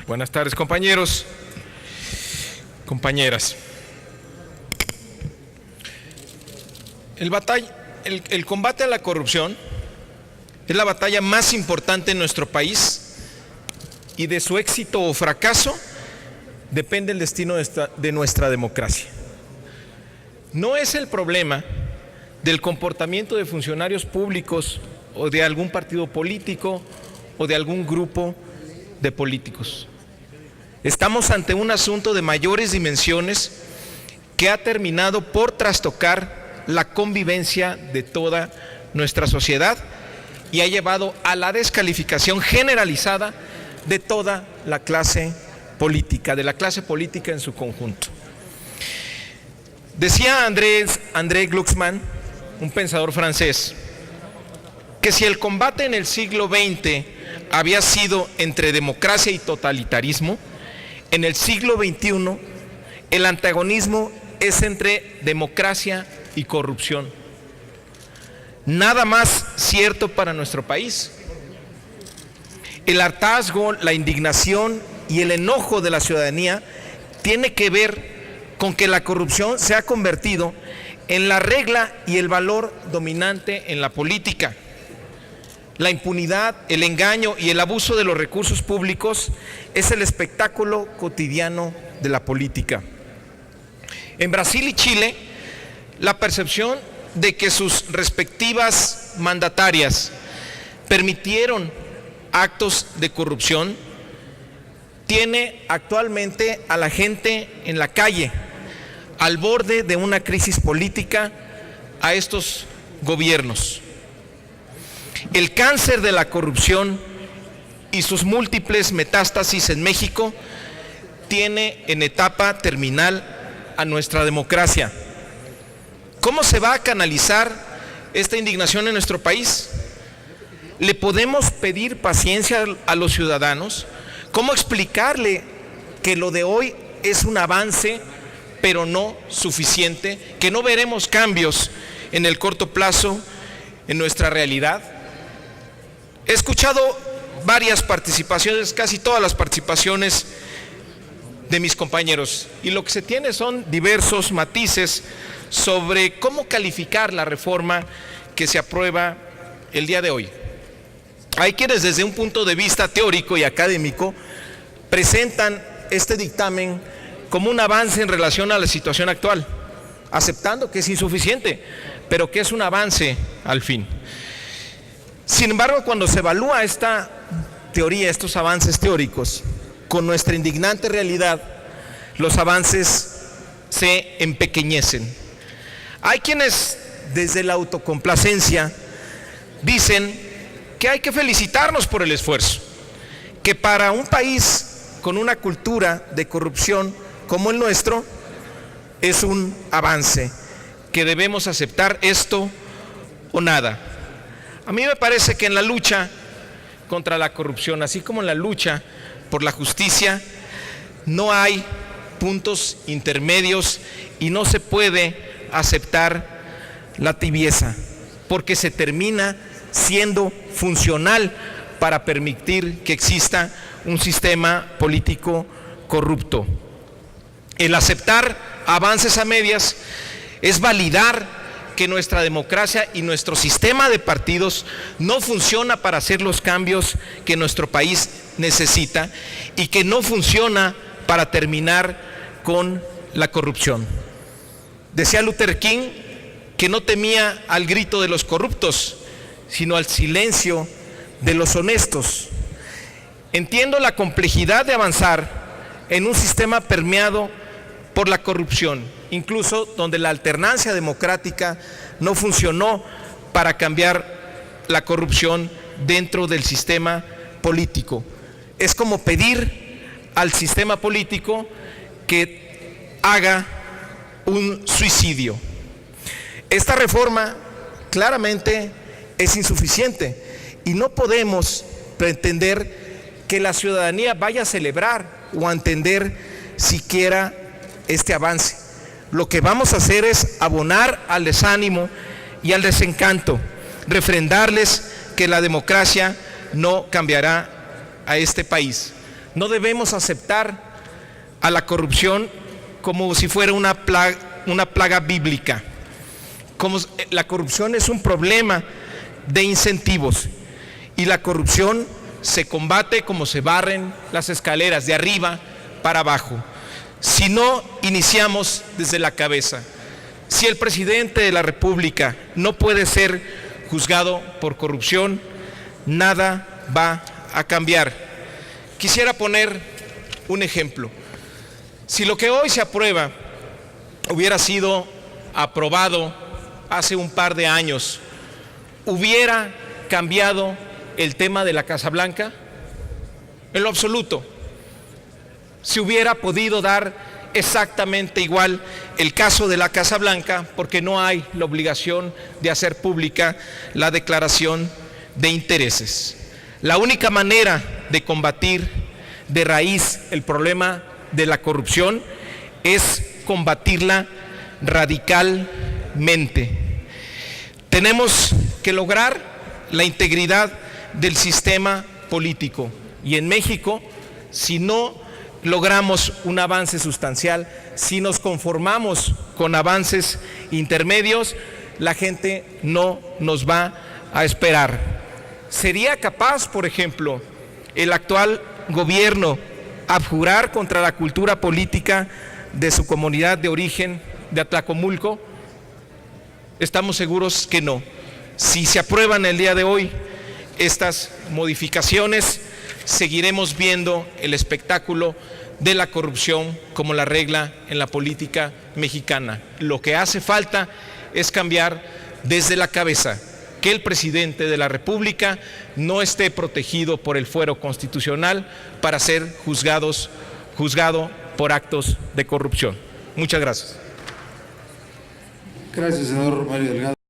Buenas tardes, compañeros, compañeras. El combate a la corrupción es la batalla más importante en nuestro país y de su éxito o fracaso depende el destino de nuestra democracia. No es el problema del comportamiento de funcionarios públicos o de algún partido político o de algún grupo de políticos. Estamos ante un asunto de mayores dimensiones que ha terminado por trastocar la convivencia de toda nuestra sociedad y ha llevado a la descalificación generalizada de toda la clase política, de la clase política en su conjunto. Decía André Glucksmann, un pensador francés, que si el combate en el siglo XX había sido entre democracia y totalitarismo, en el siglo XXI el antagonismo es entre democracia y corrupción. Nada más cierto para nuestro país. El hartazgo, la indignación y el enojo de la ciudadanía tiene que ver con que la corrupción se ha convertido en la regla y el valor dominante en la política. La impunidad, el engaño y el abuso de los recursos públicos es el espectáculo cotidiano de la política. En Brasil y Chile, la percepción de que sus respectivas mandatarias permitieron actos de corrupción tiene actualmente a la gente en la calle, al borde de una crisis política a estos gobiernos. El cáncer de la corrupción y sus múltiples metástasis en México tiene en etapa terminal a nuestra democracia. ¿Cómo se va a canalizar esta indignación en nuestro país? ¿Le podemos pedir paciencia a los ciudadanos? ¿Cómo explicarle que lo de hoy es un avance, pero no suficiente, que no veremos cambios en el corto plazo en nuestra realidad? He escuchado varias participaciones, casi todas las participaciones de mis compañeros, y lo que se tiene son diversos matices sobre cómo calificar la reforma que se aprueba el día de hoy. Hay quienes desde un punto de vista teórico y académico presentan este dictamen como un avance en relación a la situación actual, aceptando que es insuficiente, pero que es un avance al fin. Sin embargo, cuando se evalúa esta teoría, estos avances teóricos, con nuestra indignante realidad, los avances se empequeñecen. Hay quienes desde la autocomplacencia dicen que hay que felicitarnos por el esfuerzo, que para un país con una cultura de corrupción como el nuestro es un avance, que debemos aceptar esto o nada. A mí me parece que en la lucha contra la corrupción, así como en la lucha por la justicia, no hay puntos intermedios y no se puede aceptar la tibieza, porque se termina siendo funcional para permitir que exista un sistema político corrupto. El aceptar avances a medias es validar que nuestra democracia y nuestro sistema de partidos no funciona para hacer los cambios que nuestro país necesita y que no funciona para terminar con la corrupción. Decía Luther King que no temía al grito de los corruptos, sino al silencio de los honestos. Entiendo la complejidad de avanzar en un sistema permeado por la corrupción, incluso donde la alternancia democrática no funcionó para cambiar la corrupción dentro del sistema político. Es como pedir al sistema político que haga un suicidio. Esta reforma claramente es insuficiente y no podemos pretender que la ciudadanía vaya a celebrar o a entender siquiera este avance. Lo que vamos a hacer es abonar al desánimo y al desencanto, refrendarles que la democracia no cambiará a este país. No debemos aceptar a la corrupción como si fuera una plaga bíblica. La corrupción es un problema de incentivos y la corrupción se combate como se barren las escaleras, de arriba para abajo. Si no iniciamos desde la cabeza, si el presidente de la República no puede ser juzgado por corrupción, nada va a cambiar. Quisiera poner un ejemplo. Si lo que hoy se aprueba hubiera sido aprobado hace un par de años, ¿hubiera cambiado el tema de la Casa Blanca? En lo absoluto. Se hubiera podido dar exactamente igual el caso de la Casa Blanca, porque no hay la obligación de hacer pública la declaración de intereses. La única manera de combatir de raíz el problema de la corrupción es combatirla radicalmente. Tenemos que lograr la integridad del sistema político, y en México, si no logramos un avance sustancial, si nos conformamos con avances intermedios, la gente no nos va a esperar. ¿Sería capaz, por ejemplo, el actual gobierno abjurar contra la cultura política de su comunidad de origen de Atlacomulco? Estamos seguros que no. Si se aprueban el día de hoy estas modificaciones, seguiremos viendo el espectáculo de la corrupción como la regla en la política mexicana. Lo que hace falta es cambiar desde la cabeza, que el presidente de la República no esté protegido por el fuero constitucional para ser juzgado por actos de corrupción. Muchas gracias. Gracias, senador Mario Delgado.